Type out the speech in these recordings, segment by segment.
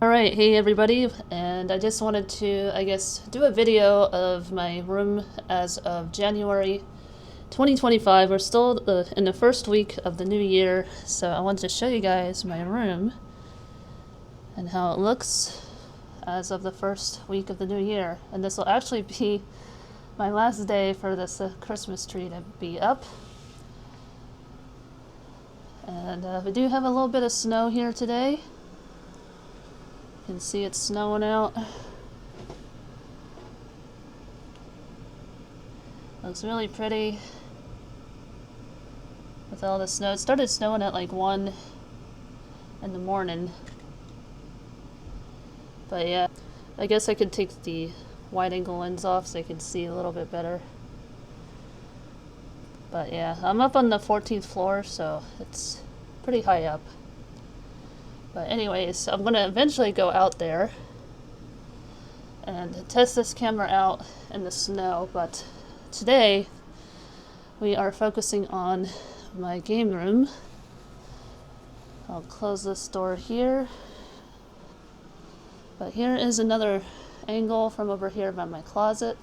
Alright, hey everybody, and I just wanted to, do a video of my room as of January 2025. We're still in the first week of the new year, so I wanted to show you guys my room and how it looks as of the first week of the new year. And this will actually be my last day for this Christmas tree to be up. And we do have a little bit of snow here today. You can see it's snowing out. Looks really pretty with all the snow. It started snowing at like 1 in the morning. But yeah, I guess I could take the wide angle lens off so I could see a little bit better. But yeah, I'm up on the 14th floor, so it's pretty high up. But anyways, I'm going to eventually go out there and test this camera out in the snow. But today, we are focusing on my game room. I'll close this door here. But here is another angle from over here by my closet.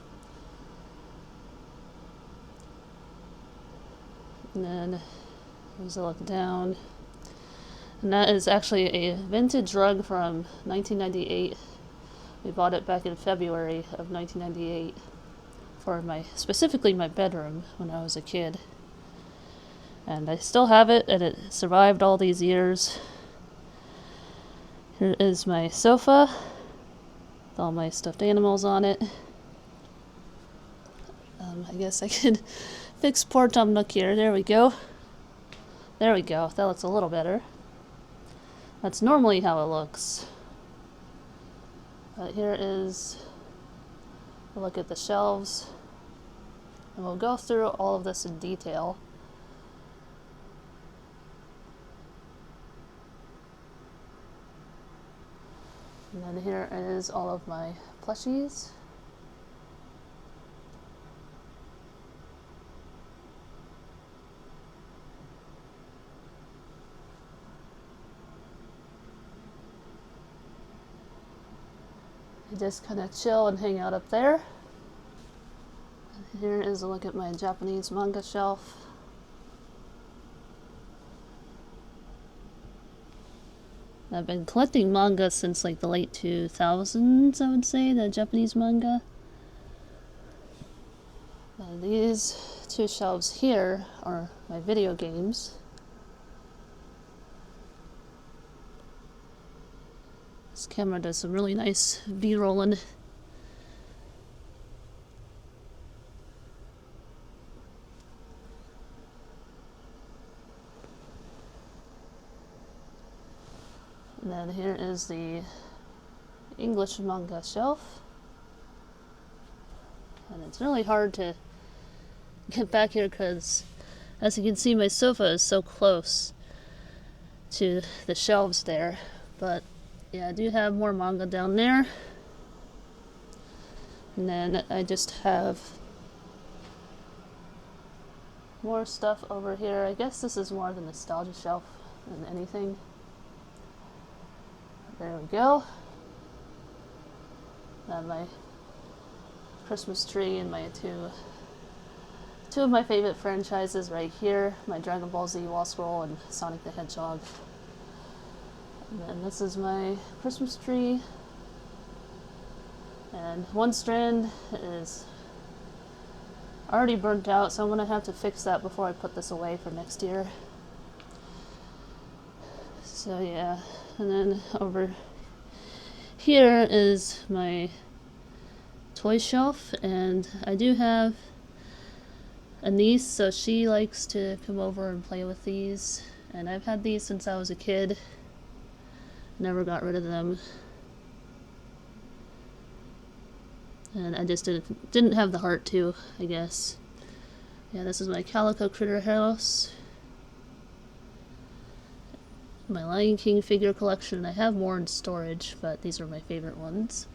And then there's a look down. And that is actually a vintage rug from 1998. We bought it back in February of 1998 for specifically my bedroom when I was a kid. And I still have it, and it survived all these years. Here is my sofa with all my stuffed animals on it. I guess I could fix poor Tom Nook here. There we go. There we go. That looks a little better. That's normally how it looks. But here is a look at the shelves. And we'll go through all of this in detail. And then here is all of my plushies. I just kind of chill and hang out up there. And here is a look at my Japanese manga shelf. I've been collecting manga since like the late 2000s, I would say, the Japanese manga. These two shelves here are my video games. This camera does some really nice B-rolling. And then here is the English manga shelf. And it's really hard to get back here because, as you can see, my sofa is so close to the shelves there. But yeah, I do have more manga down there. And then I just have more stuff over here. I guess this is more the nostalgia shelf than anything. There we go. And my Christmas tree and my two of my favorite franchises right here. My Dragon Ball Z Wall Scroll and Sonic the Hedgehog. And then this is my Christmas tree. And one strand is already burnt out, so I'm going to have to fix that before I put this away for next year. So yeah, and then over here is my toy shelf, and I do have a niece, so she likes to come over and play with these. And I've had these since I was a kid. Never got rid of them. And I just didn't have the heart to, I guess. Yeah, this is my Calico Critter house. My Lion King figure collection. I have more in storage, but these are my favorite ones.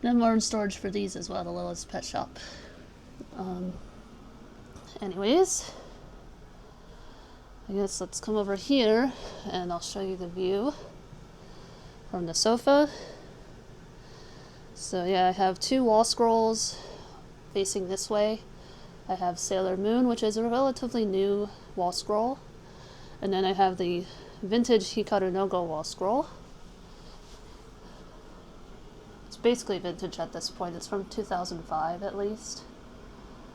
And I have more in storage for these as well, the Lila's Pet Shop. Anyways, I guess let's come over here and I'll show you the view. from the sofa. So yeah, I have 2 wall scrolls facing this way. I have Sailor Moon, which is a relatively new wall scroll. And then I have the vintage Hikaru no Go wall scroll. It's basically vintage at this point. It's from 2005 at least.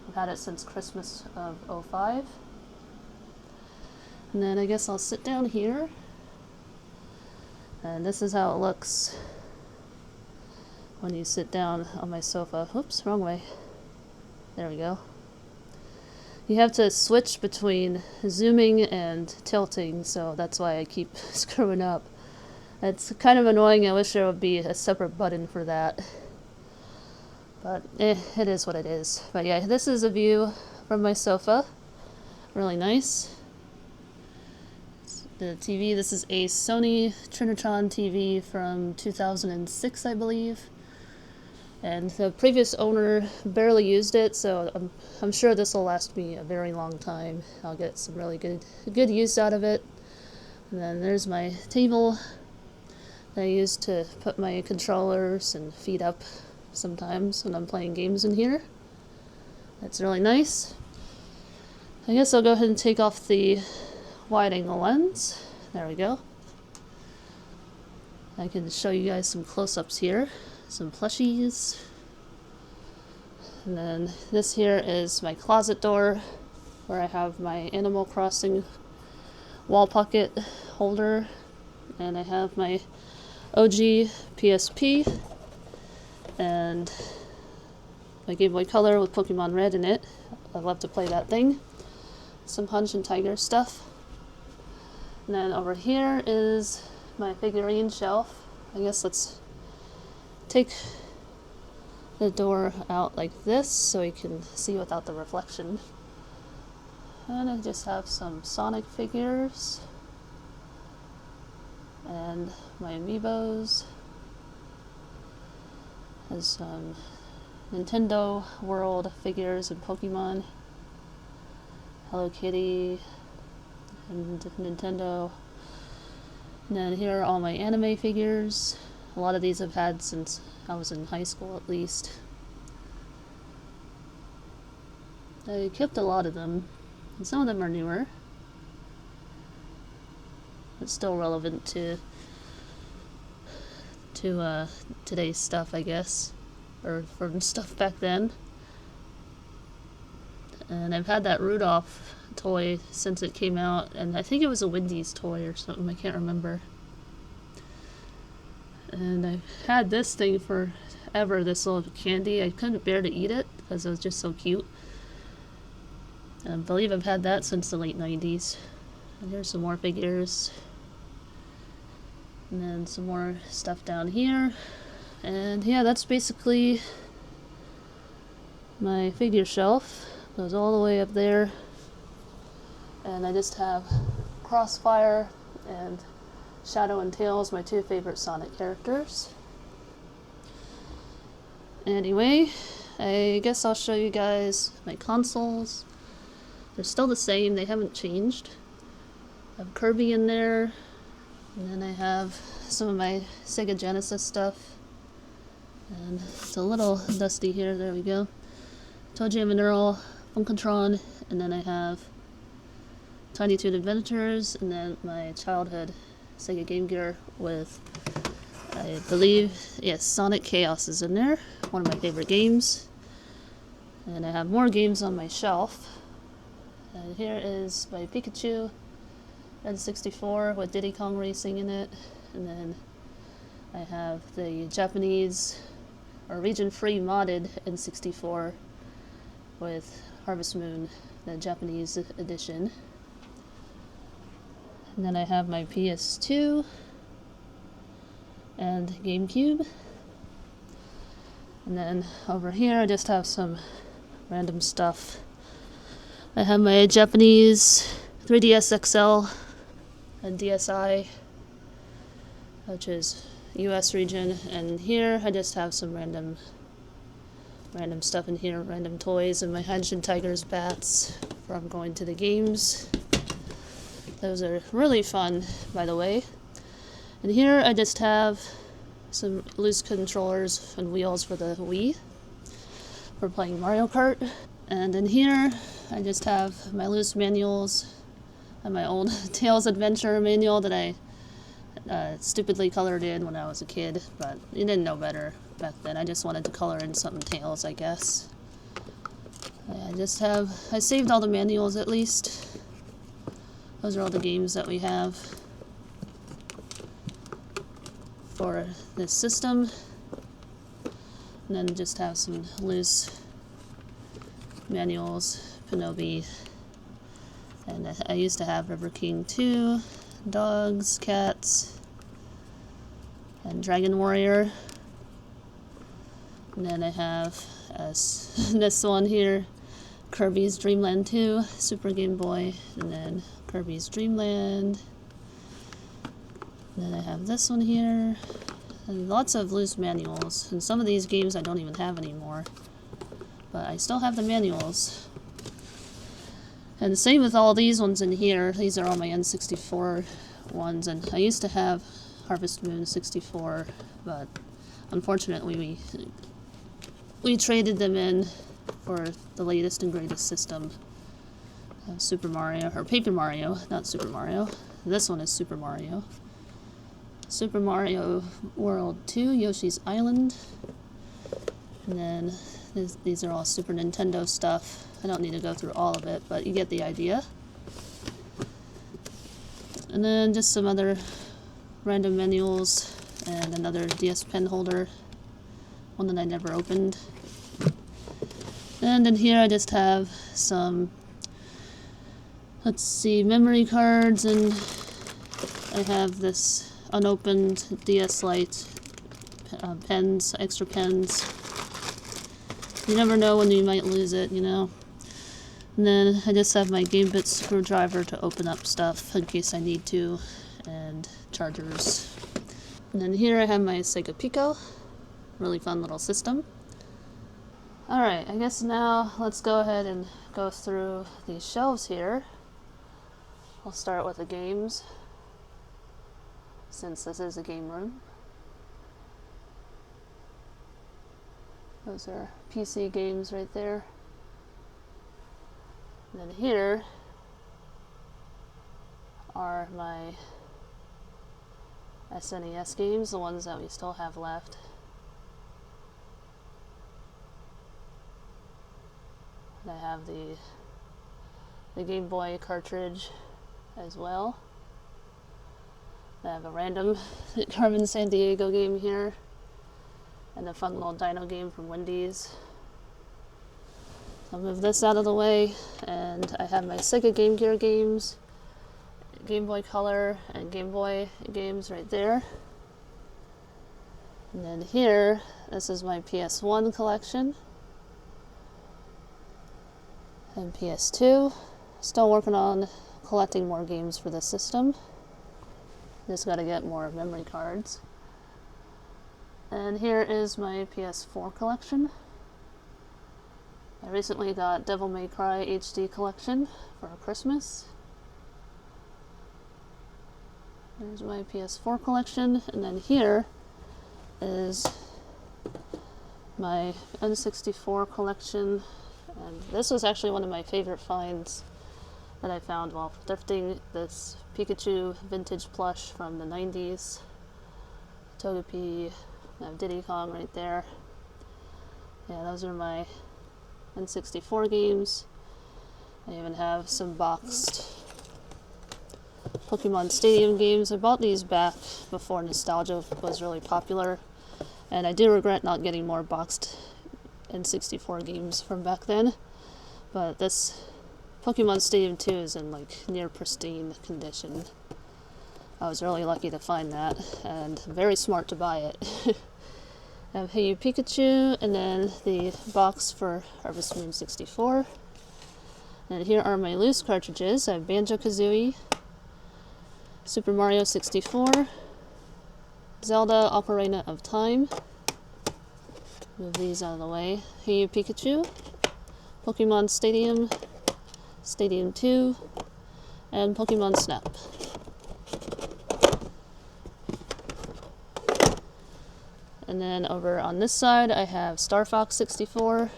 I've had it since Christmas of '05. And then I guess I'll sit down here. And this is how it looks when you sit down on my sofa. Oops, wrong way. There we go. You have to switch between zooming and tilting, so that's why I keep screwing up. It's kind of annoying. I wish there would be a separate button for that. But it is what it is. But yeah, this is a view from my sofa. Really nice. The TV, this is a Sony Trinitron TV from 2006, I believe. And the previous owner barely used it, so I'm sure this will last me a very long time. I'll get some really good use out of it. And then there's my table that I use to put my controllers and feet up sometimes when I'm playing games in here. That's really nice. I guess I'll go ahead and take off the wide angle lens. There we go. I can show you guys some close-ups here. Some plushies. And then this here is my closet door where I have my Animal Crossing wall pocket holder. And I have my OG PSP and my Game Boy Color with Pokemon Red in it. I love to play that thing. Some Punch and Tiger stuff. And then over here is my figurine shelf. I guess let's take the door out like this so you can see without the reflection. And I just have some Sonic figures and my amiibos. There's some Nintendo World figures and Pokemon, Hello Kitty, and Nintendo. And then here are all my anime figures. A lot of these I've had since I was in high school at least. I kept a lot of them, and some of them are newer. It's still relevant to today's stuff, I guess, or from stuff back then. And I've had that Rudolph toy since it came out, and I think it was a Wendy's toy or something, I can't remember. And I've had this thing forever, this little candy. I couldn't bear to eat it because it was just so cute. I believe I've had that since the late 90s. And here's some more figures. And then some more stuff down here. And yeah, that's basically my figure shelf. Goes all the way up there. And I just have Crossfire and Shadow and Tails, my 2 favorite Sonic characters. Anyway, I guess I'll show you guys my consoles. They're still the same, they haven't changed. I have Kirby in there, and then I have some of my Sega Genesis stuff. And it's a little dusty here, there we go. Toe Jam and Earl, Funkatron, and then I have Tiny Toon Adventures, and then my childhood Sega Game Gear with, I believe, yes, Sonic Chaos is in there, one of my favorite games. And I have more games on my shelf. And here is my Pikachu N64 with Diddy Kong Racing in it. And then I have the Japanese or region-free modded N64 with Harvest Moon, the Japanese edition. And then I have my PS2 and GameCube. And then over here I just have some random stuff. I have my Japanese 3DS XL and DSi, which is US region, and here I just have some random stuff in here, random toys, and my Hanshin Tigers bats from going to the games. Those are really fun, by the way. And here I just have some loose controllers and wheels for the Wii for playing Mario Kart. And in here I just have my loose manuals and my old Tales Adventure manual that I stupidly colored in when I was a kid, but you didn't know better back then. I just wanted to color in something Tales, I guess. I saved all the manuals at least. Those are all the games that we have for this system. And then just have some loose manuals, Pinobi. And I used to have River King 2, dogs, cats, and Dragon Warrior. And then I have this one here, Kirby's Dream Land 2, Super Game Boy, and then Kirby's Dream Land. And then I have this one here, and lots of loose manuals. And some of these games I don't even have anymore, but I still have the manuals. And the same with all these ones in here. These are all my N64 ones, and I used to have Harvest Moon 64, but unfortunately we traded them in for the latest and greatest system. Super Mario, or Paper Mario, not Super Mario. This one is Super Mario. Super Mario World 2, Yoshi's Island. And then these are all Super Nintendo stuff. I don't need to go through all of it, but you get the idea. And then just some other random manuals and another DS pen holder, one that I never opened. And in here I just have some, let's see, memory cards, and I have this unopened DS Lite pens, extra pens. You never know when you might lose it, you know. And then I just have my Gambit screwdriver to open up stuff in case I need to, and chargers. And then here I have my Sega Pico, really fun little system. Alright, I guess now let's go ahead and go through these shelves here. I'll start with the games, since this is a game room. Those are PC games right there. And then here are my SNES games, the ones that we still have left. And I have the Game Boy cartridge as well. I have a random Carmen Sandiego game here, and a fun little dino game from Wendy's. I'll move this out of the way, and I have my Sega Game Gear games, Game Boy Color, and Game Boy games right there. And then here, this is my PS1 collection, and PS2. Still working on collecting more games for the system. Just gotta get more memory cards. And here is my PS4 collection. I recently got Devil May Cry HD collection for Christmas. There's my PS4 collection, and then here is my N64 collection. And this was actually one of my favorite finds that I found while thrifting, this Pikachu vintage plush from the 90s. Togepi, I have Diddy Kong right there. Yeah, those are my N64 games. I even have some boxed Pokemon Stadium games. I bought these back before nostalgia was really popular, and I do regret not getting more boxed N64 games from back then. But this Pokemon Stadium 2 is in like near pristine condition. I was really lucky to find that, and very smart to buy it. I have Hey You Pikachu, and then the box for Harvest Moon 64. And here are my loose cartridges. I have Banjo-Kazooie, Super Mario 64, Zelda Ocarina of Time. Move these out of the way. Hey You Pikachu, Pokemon Stadium, Stadium 2, and Pokemon Snap. And then over on this side, I have Star Fox 64,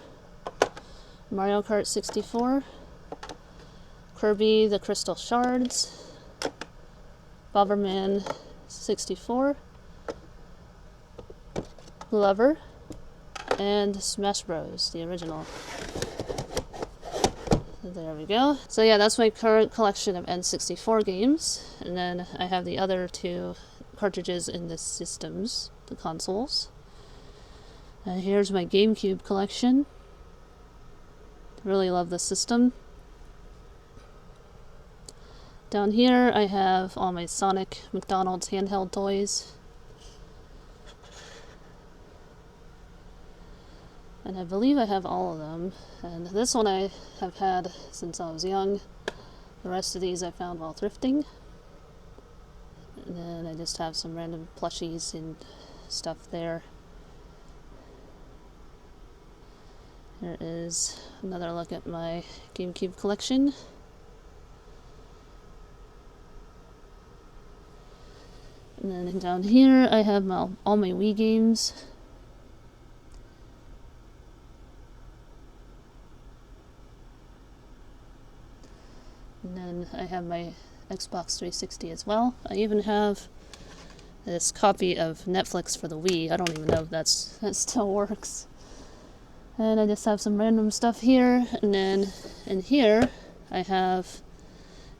Mario Kart 64, Kirby the Crystal Shards, Bomberman 64, Glover, and Smash Bros, the original. There we go. So yeah, that's my current collection of N64 games. And then I have the other two cartridges in the systems, the consoles. And here's my GameCube collection. Really love the system. Down here I have all my Sonic McDonald's handheld toys. And I believe I have all of them. And this one I have had since I was young. The rest of these I found while thrifting. And then I just have some random plushies and stuff there. Here is another look at my GameCube collection. And then down here I have all my Wii games. And then I have my Xbox 360 as well. I even have this copy of Netflix for the Wii. I don't even know if that still works. And I just have some random stuff here. And then in here I have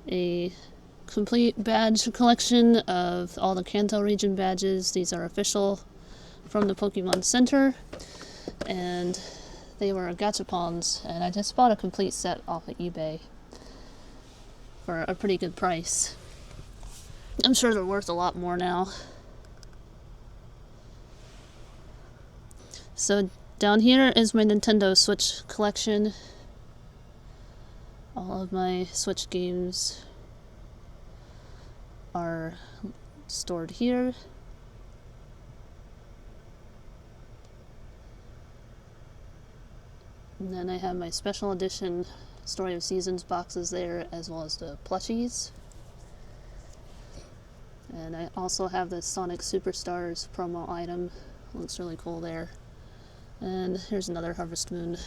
a complete badge collection of all the Kanto region badges. These are official from the Pokemon Center. And they were gachapons. And I just bought a complete set off of eBay for a pretty good price. I'm sure they're worth a lot more now. So down here is my Nintendo Switch collection. All of my Switch games are stored here. And then I have my special edition Story of Seasons boxes there, as well as the plushies. And I also have the Sonic Superstars promo item. Looks really cool there. And here's another Harvest Moon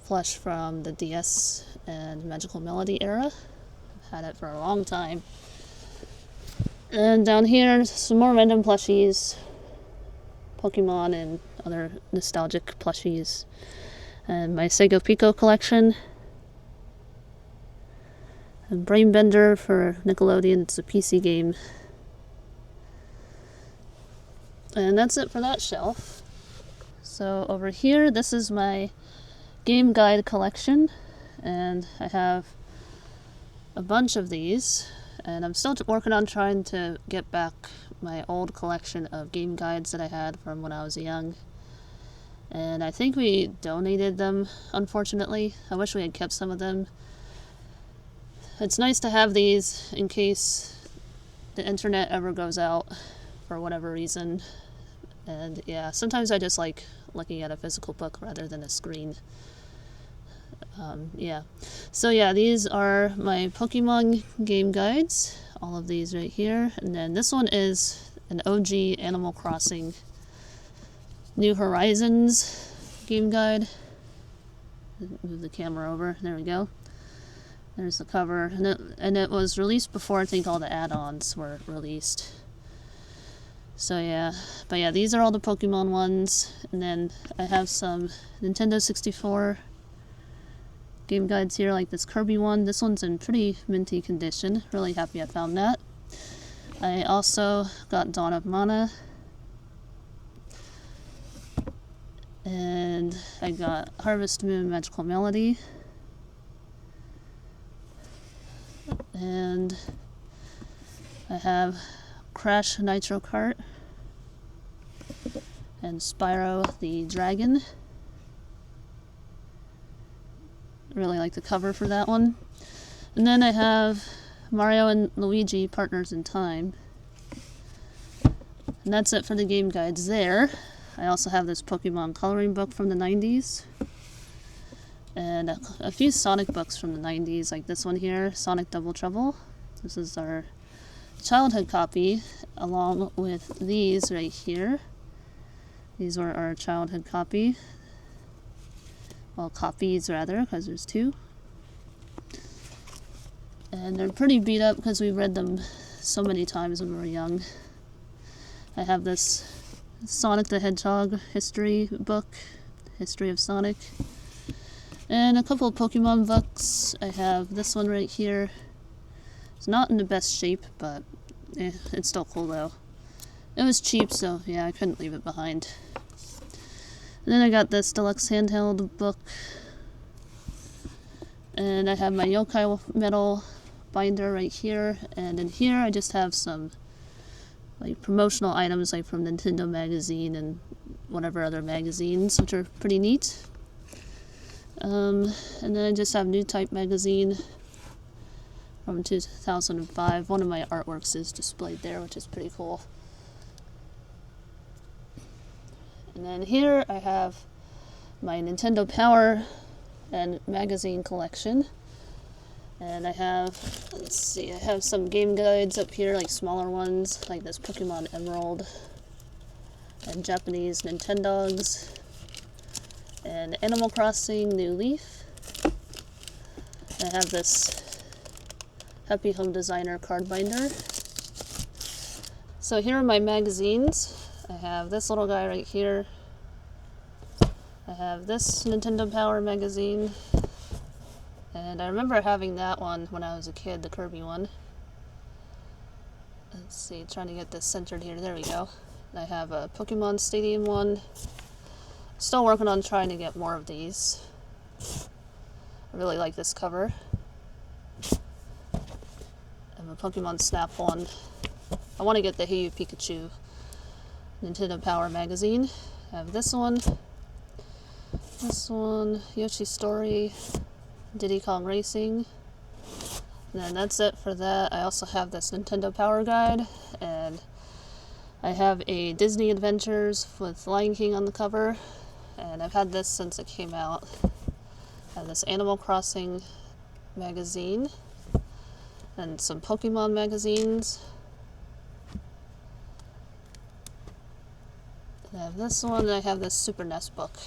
plush from the DS and Magical Melody era. I've had it for a long time. And down here, some more random plushies, Pokemon and other nostalgic plushies. And my Sego Pico collection. And Brainbender for Nickelodeon, it's a PC game. And that's it for that shelf. So over here, this is my game guide collection. And I have a bunch of these. And I'm still working on trying to get back my old collection of game guides that I had from when I was young. And I think we donated them, unfortunately. I wish we had kept some of them. It's nice to have these in case the internet ever goes out for whatever reason. And yeah, sometimes I just like looking at a physical book rather than a screen. Yeah. So yeah, these are my Pokemon game guides. All of these right here. And then this one is an OG Animal Crossing New Horizons game guide. Move the camera over. There we go. There's the cover. And it was released before I think all the add-ons were released. So yeah. But yeah, these are all the Pokemon ones. And then I have some Nintendo 64 game guides here, like this Kirby one. This one's in pretty minty condition. Really happy I found that. I also got Dawn of Mana. And I got Harvest Moon Magical Melody. And I have Crash Nitro Kart. And Spyro the Dragon. Really like the cover for that one. And then I have Mario and Luigi Partners in Time. And that's it for the game guides there. I also have this Pokemon coloring book from the 90s. And a few Sonic books from the 90s, like this one here, Sonic Double Trouble. This is our childhood copy along with these right here. These were our childhood copy. Well, copies rather, because there's two. And they're pretty beat up because we read them so many times when we were young. I have this Sonic the Hedgehog history book, History of Sonic, and a couple of Pokemon books. I have this one right here. It's not in the best shape, but it's still cool though. It was cheap, so yeah, I couldn't leave it behind. And then I got this deluxe handheld book, and I have my yokai metal binder right here, and in here I just have some like promotional items like from Nintendo Magazine and whatever other magazines, which are pretty neat. And then I just have New Type magazine from 2005. One of my artworks is displayed there, which is pretty cool. And then here I have my Nintendo Power and magazine collection. And I have, let's see, I have some game guides up here, like smaller ones, like this Pokemon Emerald, and Japanese Nintendogs, and Animal Crossing New Leaf. I have this Happy Home Designer card binder. So here are my magazines. I have this little guy right here. I have this Nintendo Power magazine. And I remember having that one when I was a kid, the Kirby one. Let's see, trying to get this centered here. There we go. I have a Pokemon Stadium one. Still working on trying to get more of these. I really like this cover. I have a Pokemon Snap one. I want to get the Hey You Pikachu Nintendo Power magazine. I have this one, Yoshi's Story, Diddy Kong Racing, and then that's it for that. I also have this Nintendo Power Guide, and I have a Disney Adventures with Lion King on the cover, and I've had this since it came out. I have this Animal Crossing magazine, and some Pokemon magazines. I have this one, and I have this Super NES book.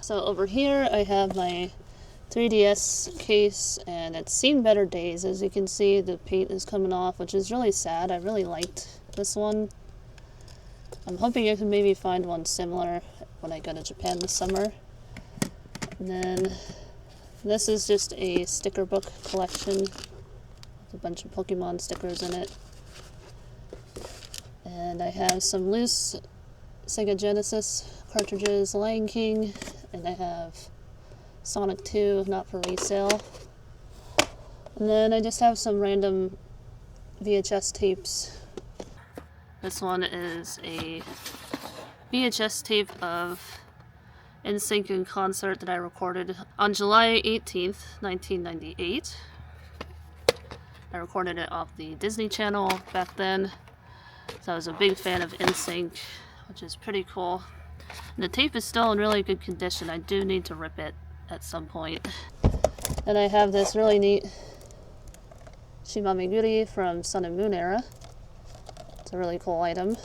So over here I have my 3DS case, and it's seen better days. As you can see, the paint is coming off, which is really sad. I really liked this one. I'm hoping I can maybe find one similar when I go to Japan this summer. And then this is just a sticker book collection with a bunch of Pokemon stickers in it. And I have some loose Sega Genesis cartridges, Lion King, and I have Sonic 2, not for resale. And then I just have some random VHS tapes. This one is a VHS tape of NSYNC in concert that I recorded on July 18th, 1998. I recorded it off the Disney Channel back then. So I was a big fan of NSYNC, which is pretty cool. And the tape is still in really good condition. I do need to rip it at some point. And I have this really neat Shimameguri from Sun and Moon era. It's a really cool item.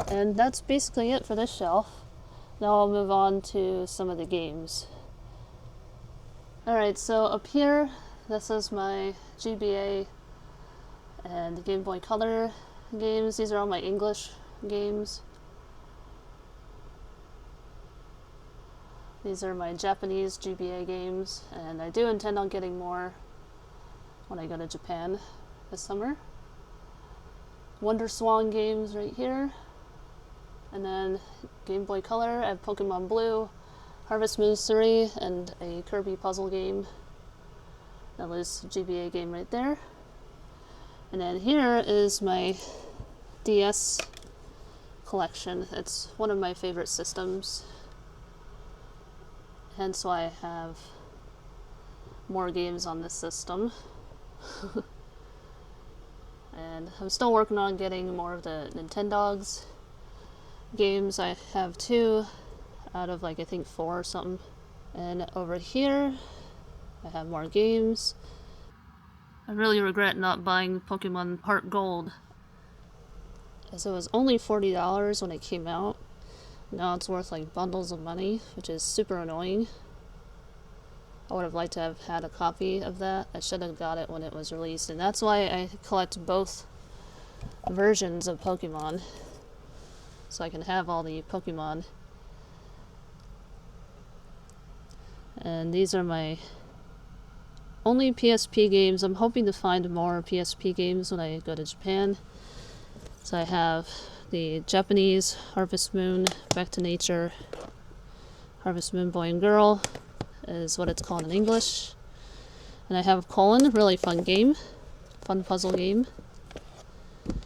And that's basically it for this shelf. Now I'll move on to some of the games. Alright, so up here, this is my GBA and Game Boy Color games. These are all my English games. These are my Japanese GBA games, and I do intend on getting more when I go to Japan this summer. Wonder Swan games right here. And then Game Boy Color, I have Pokemon Blue, Harvest Moon 3, and a Kirby puzzle game. That was GBA game right there. And then here is my DS collection. It's one of my favorite systems. Hence why I have more games on this system. And I'm still working on getting more of the Nintendogs games. I have 2 out of like I think 4 or something. And over here I have more games. I really regret not buying Pokemon Heart Gold, as it was only $40 when it came out. Now it's worth like bundles of money, which is super annoying. I would have liked to have had a copy of that. I should have got it when it was released, and that's why I collect both versions of Pokemon, so I can have all the Pokemon. And these are my only PSP games. I'm hoping to find more PSP games when I go to Japan. So I have the Japanese Harvest Moon, Back to Nature, Harvest Moon Boy and Girl is what it's called in English. And I have Colon, really fun game, fun puzzle game.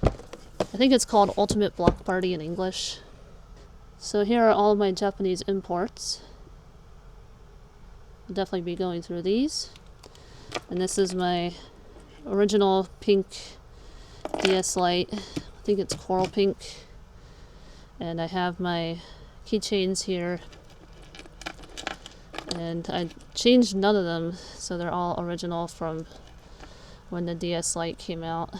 I think it's called Ultimate Block Party in English. So here are all of my Japanese imports. I'll definitely be going through these. And this is my original pink DS Lite. I think it's coral pink. And I have my keychains here. And I changed none of them, so they're all original from when the DS Lite came out.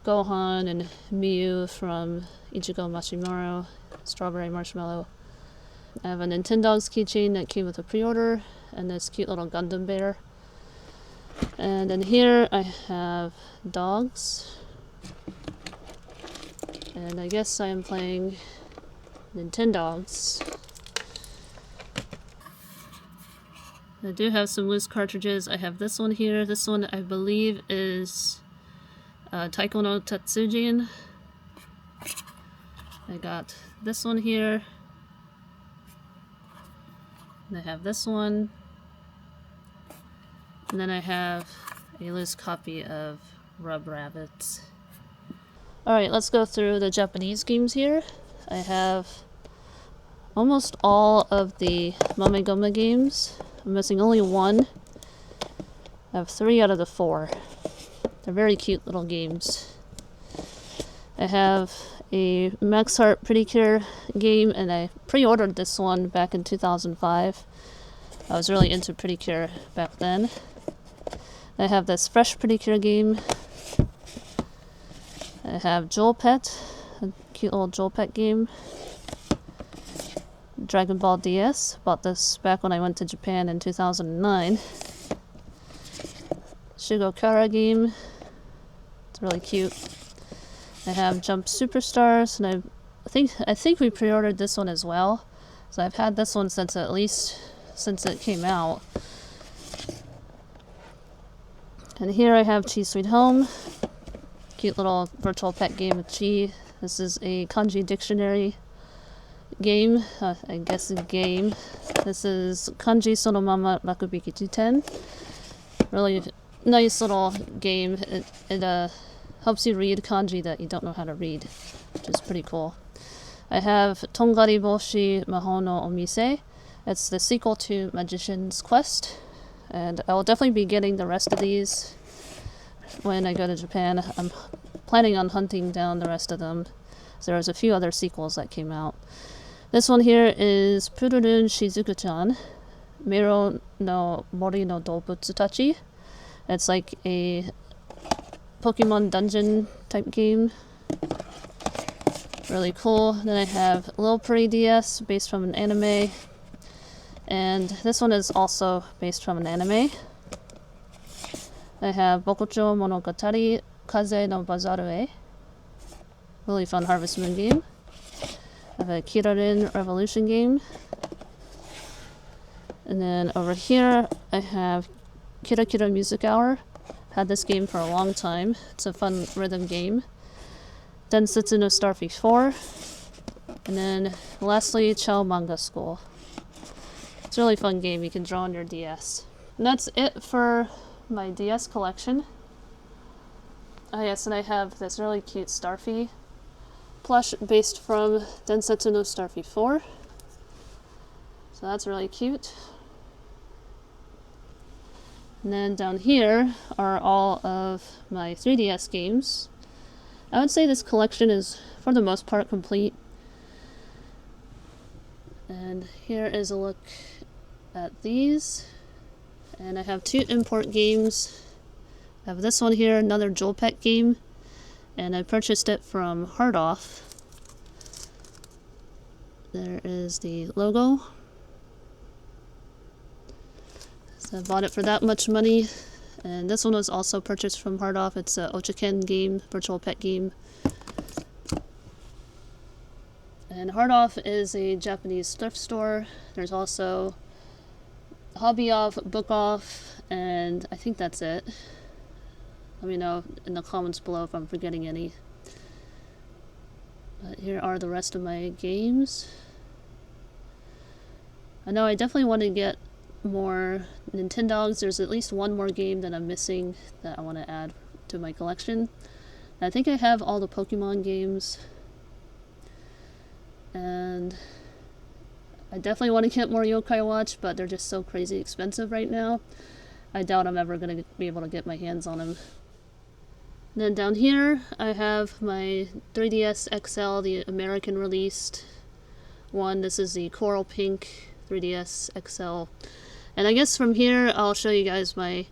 Gohan and Miyu from Ichigo Mashimaru, Strawberry Marshmallow. I have a Nintendogs keychain that came with a pre-order, and this cute little Gundam bear. And then here I have dogs. And I guess I am playing Nintendogs. I do have some loose cartridges. I have this one here. This one I believe is Taiko no Tatsujin. I got this one here. And I have this one. And then I have a loose copy of Rub Rabbits. Alright, let's go through the Japanese games here. I have almost all of the Mamegoma games. I'm missing only one. I have 3 out of the 4. They're very cute little games. I have a Max Heart Pretty Cure game, and I pre-ordered this one back in 2005. I was really into Pretty Cure back then. I have this Fresh Pretty Cure game. I have Joel Pet, a cute little Joel Pet game. Dragon Ball DS. Bought this back when I went to Japan in 2009. Shigokara game. It's really cute. I have Jump Superstars, and I think we pre-ordered this one as well. So I've had this one since it came out. And here I have Chi Sweet Home. Cute little virtual pet game with Chi. This is a kanji dictionary game, I guess a game. This is Kanji Sonomama Rakubiki Jiten. Really nice little game. It helps you read kanji that you don't know how to read, which is pretty cool. I have Tongari Boshi Mahou no Omise. It's the sequel to Magician's Quest, and I will definitely be getting the rest of these when I go to Japan. I'm planning on hunting down the rest of them. So there's a few other sequels that came out. This one here is Pururun Shizuku-chan, Miro no Mori no Doubutsu Tachi. It's like a Pokemon dungeon type game. Really cool. Then I have Little Pretty DS, based from an anime. And this one is also based from an anime. I have Bokucho Monogatari Kaze no Bazaru e. Really fun Harvest Moon game. I have a Kirarin Revolution game. And then over here I have Kira Kira Music Hour. Had this game for a long time. It's a fun rhythm game. Densetsu no Starfy 4. And then lastly, Chao Manga School. It's a really fun game. You can draw on your DS. And that's it for my DS collection. Oh yes, and I have this really cute Starfy plush based from Densetsu no Starfy 4. So that's really cute. And then down here are all of my 3DS games. I would say this collection is, for the most part, complete. And here is a look at these. And I have 2 import games. I have this one here, another Joel Pet game, and I purchased it from Hard Off. There is the logo. So I bought it for that much money. And this one was also purchased from Hard Off. It's a Ochaken game, virtual pet game. And Hard Off is a Japanese thrift store. There's also Hobby Off, Book Off, and I think that's it. Let me know in the comments below if I'm forgetting any. But here are the rest of my games. I know I definitely want to get more Nintendogs. There's at least one more game that I'm missing that I want to add to my collection. I think I have all the Pokemon games. And I definitely want to get more Yokai Watch, but they're just so crazy expensive right now. I doubt I'm ever going to be able to get my hands on them. And then down here I have my 3DS XL, the American released one. This is the Coral Pink 3DS XL. And I guess from here I'll show you guys my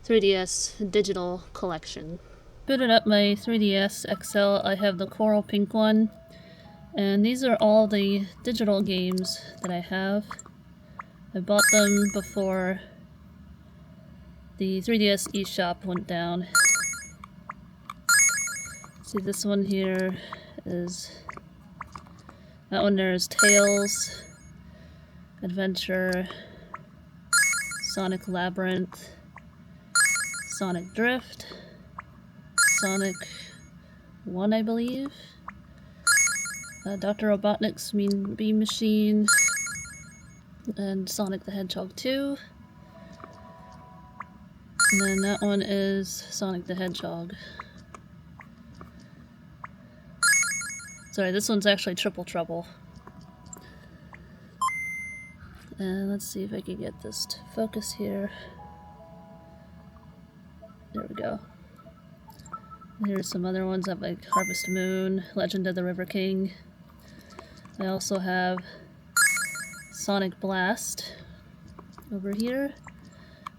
3DS digital collection. Booted up my 3DS XL, I have the Coral Pink one. And these are all the digital games that I have. I bought them before the 3DS eShop went down. See, this one here is... that one there is Tales, Adventure, Sonic Labyrinth, Sonic Drift, Sonic 1, I believe, Dr. Robotnik's Mean Beam Machine, and Sonic the Hedgehog 2. And then that one is Sonic the Hedgehog. Sorry, this one's actually Triple Trouble. And let's see if I can get this to focus here. There we go. Here's some other ones. I have like Harvest Moon, Legend of the River King. I also have Sonic Blast over here.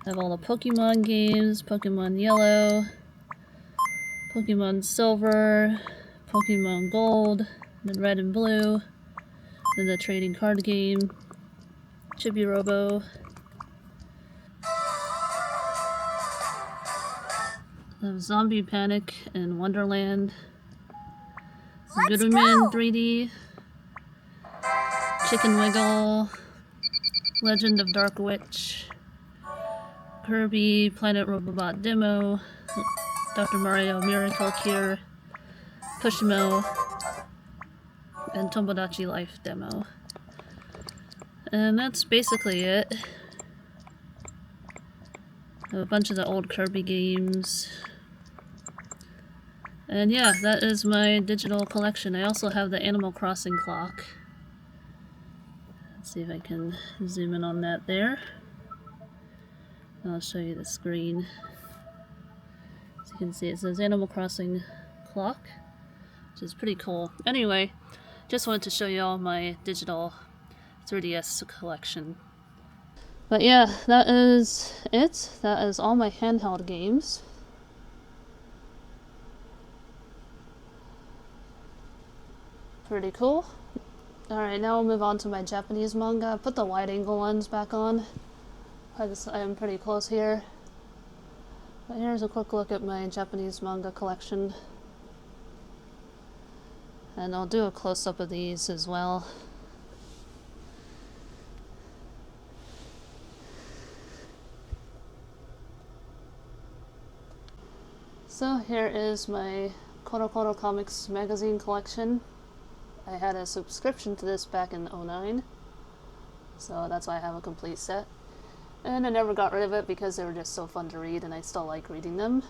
I have all the Pokemon games, Pokemon Yellow, Pokemon Silver, Pokemon Gold, then Red and Blue, then the trading card game, Chibi Robo, Zombie Panic and Wonderland, Goodman 3D, Chicken Wiggle, Legend of Dark Witch, Kirby Planet Robobot Demo, Dr. Mario Miracle Cure, Pushmo, and Tomodachi Life Demo. And that's basically it. I have a bunch of the old Kirby games. And yeah, that is my digital collection. I also have the Animal Crossing clock. Let's see if I can zoom in on that there. I'll show you the screen. As you can see, it says Animal Crossing clock, which is pretty cool. Anyway, just wanted to show you all my digital 3DS collection. But yeah, that is it. That is all my handheld games. Pretty cool. Alright, now we'll move on to my Japanese manga. I put the wide angle ones back on. I am pretty close here. But here's a quick look at my Japanese manga collection. And I'll do a close-up of these as well. So here is my Koro Koro Comics magazine collection. I had a subscription to this back in '09, so that's why I have a complete set. And I never got rid of it because they were just so fun to read and I still like reading them.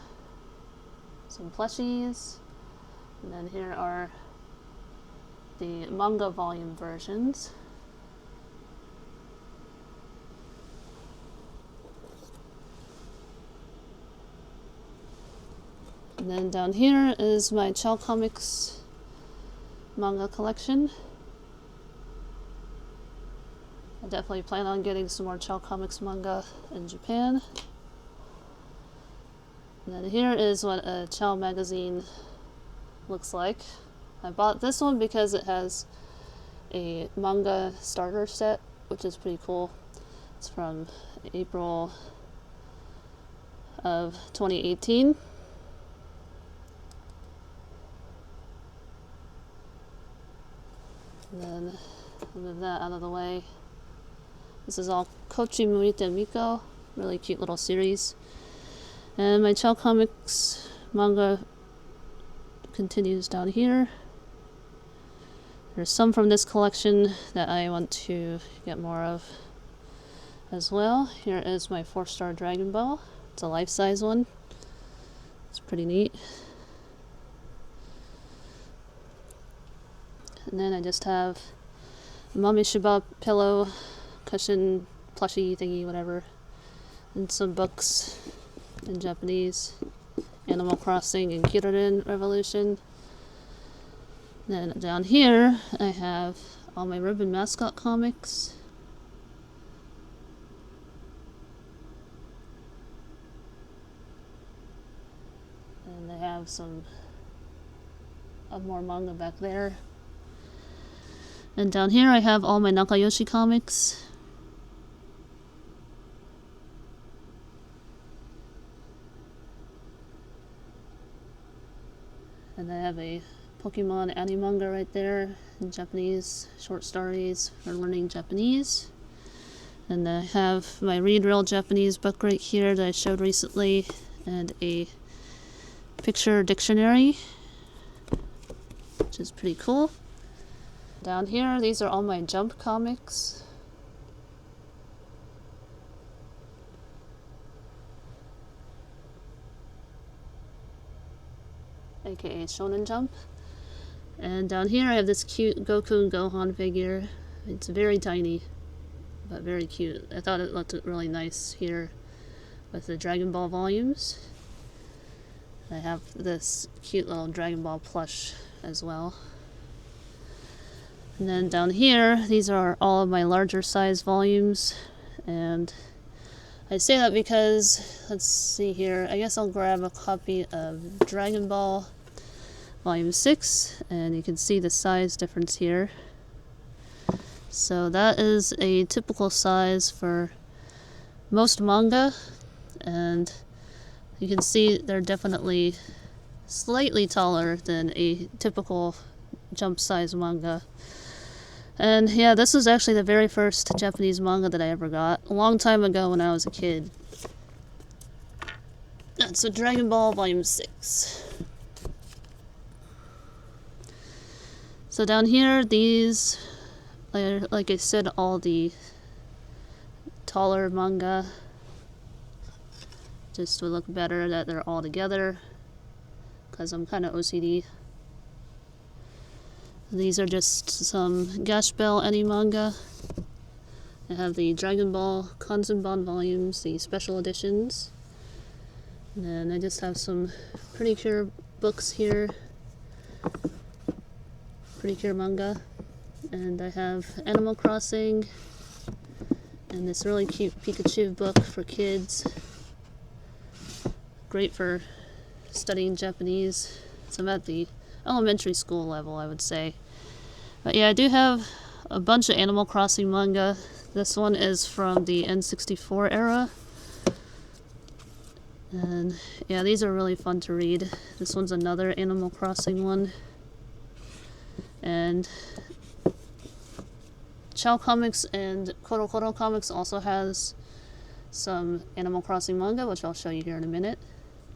Some plushies, and then here are the manga volume versions. And then down here is my Chell Comics manga collection. I definitely plan on getting some more Child Comics manga in Japan. And then here is what a Child magazine looks like. I bought this one because it has a manga starter set, which is pretty cool. It's from April of 2018. And then I'll move that out of the way. This is all Kochi Muite Miko, really cute little series. And my Child Comics manga continues down here. There's some from this collection that I want to get more of as well. Here is my 4-star Dragon Ball. It's a life-size one. It's pretty neat. And then I just have a Mamishiba pillow, cushion, plushie thingy, whatever. And some books in Japanese. Animal Crossing and Kirorin Revolution. Then down here, I have all my Ribbon Mascot comics. And I have some more manga back there. And down here, I have all my Nakayoshi comics. And I have a Pokemon anime manga right there in Japanese short stories for learning Japanese. And I have my Read Real Japanese book right here that I showed recently, and a picture dictionary, which is pretty cool. Down here, these are all my Jump comics. AKA Shonen Jump. And down here I have this cute Goku and Gohan figure. It's very tiny, but very cute. I thought it looked really nice here with the Dragon Ball volumes. I have this cute little Dragon Ball plush as well. And then down here, these are all of my larger size volumes. And I say that because, let's see here, I guess I'll grab a copy of Dragon Ball Volume 6, and you can see the size difference here. So that is a typical size for most manga, and you can see they're definitely slightly taller than a typical Jump size manga. And yeah, this was actually the very first Japanese manga that I ever got, a long time ago when I was a kid. That's a Dragon Ball Volume 6. So down here, these are, like I said, all the taller manga. Just to look better that they're all together, because I'm kind of OCD. These are just some Gash Bell anime manga. I have the Dragon Ball Kanzenban volumes, the special editions. And then I just have some Pretty Cure books here. Pretty Cure manga. And I have Animal Crossing and this really cute Pikachu book for kids. Great for studying Japanese. So I'm at the elementary school level, I would say. But yeah, I do have a bunch of Animal Crossing manga. This one is from the N64 era. And yeah, these are really fun to read. This one's another Animal Crossing one. And Chao Comics and Koro Koro Comics also has some Animal Crossing manga, which I'll show you here in a minute.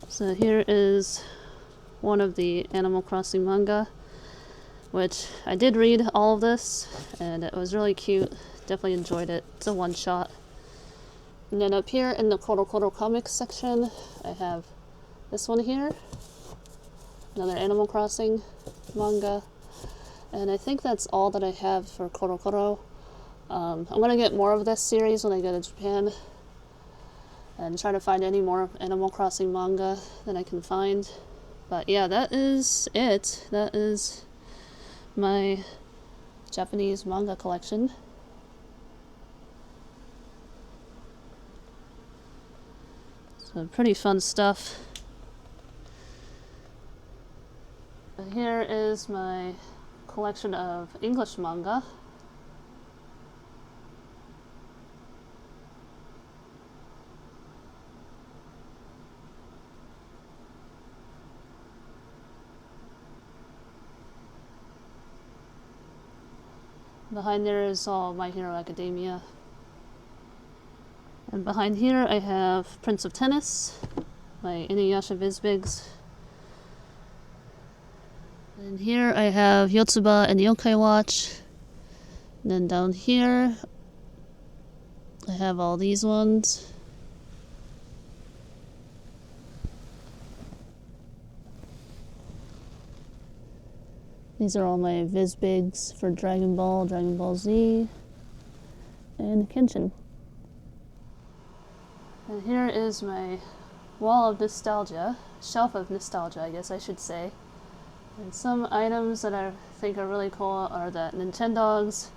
So here is one of the Animal Crossing manga, which I did read all of this, and it was really cute. Definitely enjoyed it. It's a one-shot. And then up here in the Koro Koro Comics section, I have this one here, another Animal Crossing manga, and I think that's all that I have for Koro Koro. I'm going to get more of this series when I go to Japan, and try to find any more Animal Crossing manga that I can find. But yeah, that is it. That is my Japanese manga collection. So pretty fun stuff. And here is my collection of English manga. Behind there is all My Hero Academia. And behind here I have Prince of Tennis, my Inuyasha Vizbigs. And here I have Yotsuba and Yokai Watch. And then down here I have all these ones. These are all my Vizbigs for Dragon Ball, Dragon Ball Z, and Kenshin. And here is my wall of nostalgia, shelf of nostalgia, I guess I should say. And some items that I think are really cool are that Nintendogs,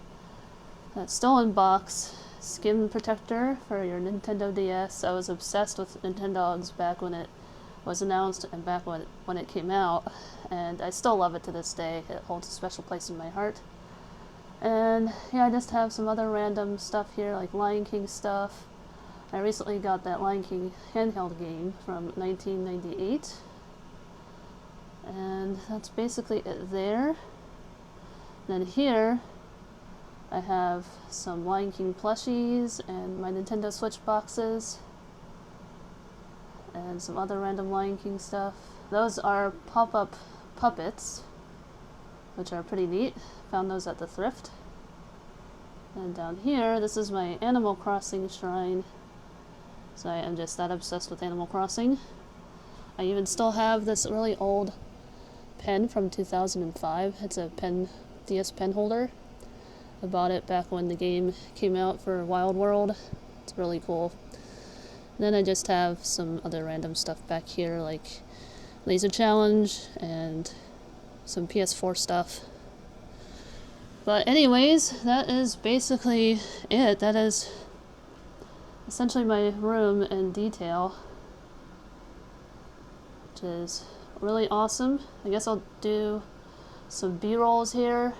that stolen box, skin protector for your Nintendo DS. I was obsessed with Nintendogs back when it was announced and back when it came out, and I still love it to this day. It holds a special place in my heart. And yeah, I just have some other random stuff here, like Lion King stuff. I recently got that Lion King handheld game from 1998, and that's basically it there. Then here I have some Lion King plushies and my Nintendo Switch boxes, and some other random Lion King stuff. Those are pop-up puppets, which are pretty neat. Found those at the thrift. And down here, this is my Animal Crossing shrine. So I am just that obsessed with Animal Crossing. I even still have this really old pen from 2005. It's a DS pen holder. I bought it back when the game came out for Wild World. It's really cool. Then I just have some other random stuff back here, like Laser Challenge and some PS4 stuff. But anyways, that is basically it. That is essentially my room in detail, which is really awesome. I guess I'll do some B-rolls here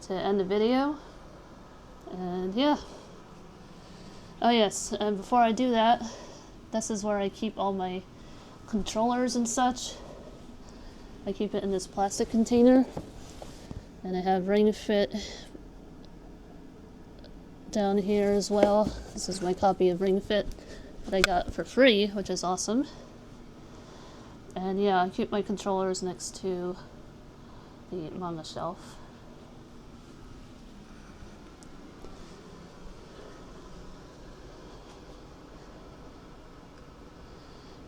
to end the video. And yeah. Oh yes, and before I do that, this is where I keep all my controllers and such. I keep it in this plastic container, and I have Ring Fit down here as well. This is my copy of Ring Fit that I got for free, which is awesome. And yeah, I keep my controllers next to the manga shelf.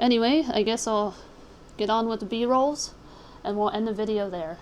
Anyway, I guess I'll get on with the B-rolls, and we'll end the video there.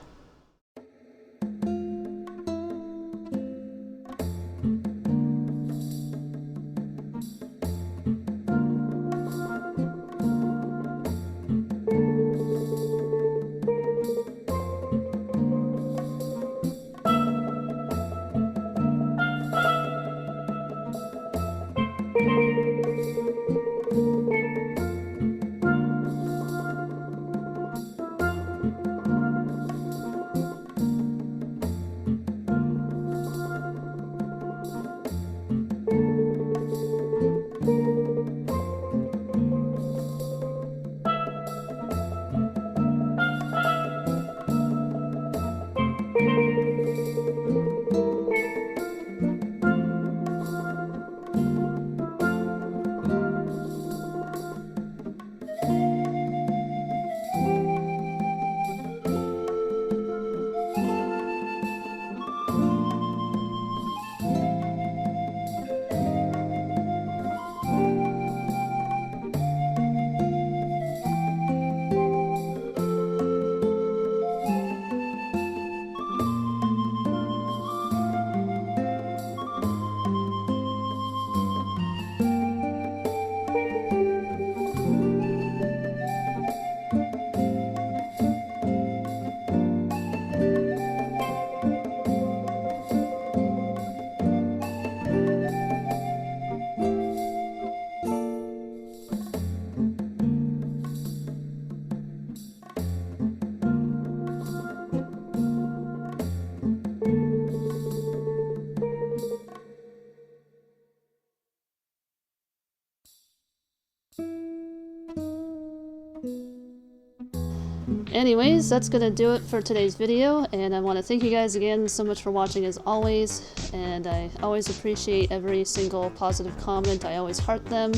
Anyways, that's gonna do it for today's video, and I want to thank you guys again so much for watching as always, and I always appreciate every single positive comment. I always heart them.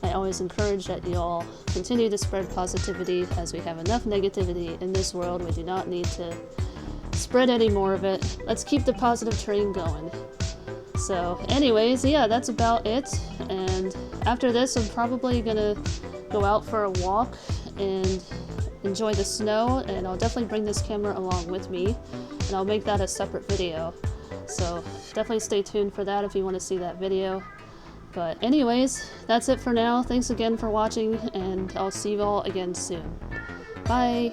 I always encourage that you all continue to spread positivity, as we have enough negativity in this world. We do not need to spread any more of it. Let's keep the positive train going. So anyways, yeah, that's about it, and after this I'm probably gonna go out for a walk and enjoy the snow, and I'll definitely bring this camera along with me, and I'll make that a separate video. So definitely stay tuned for that if you want to see that video. But anyways, that's it for now. Thanks again for watching, and I'll see you all again soon. Bye!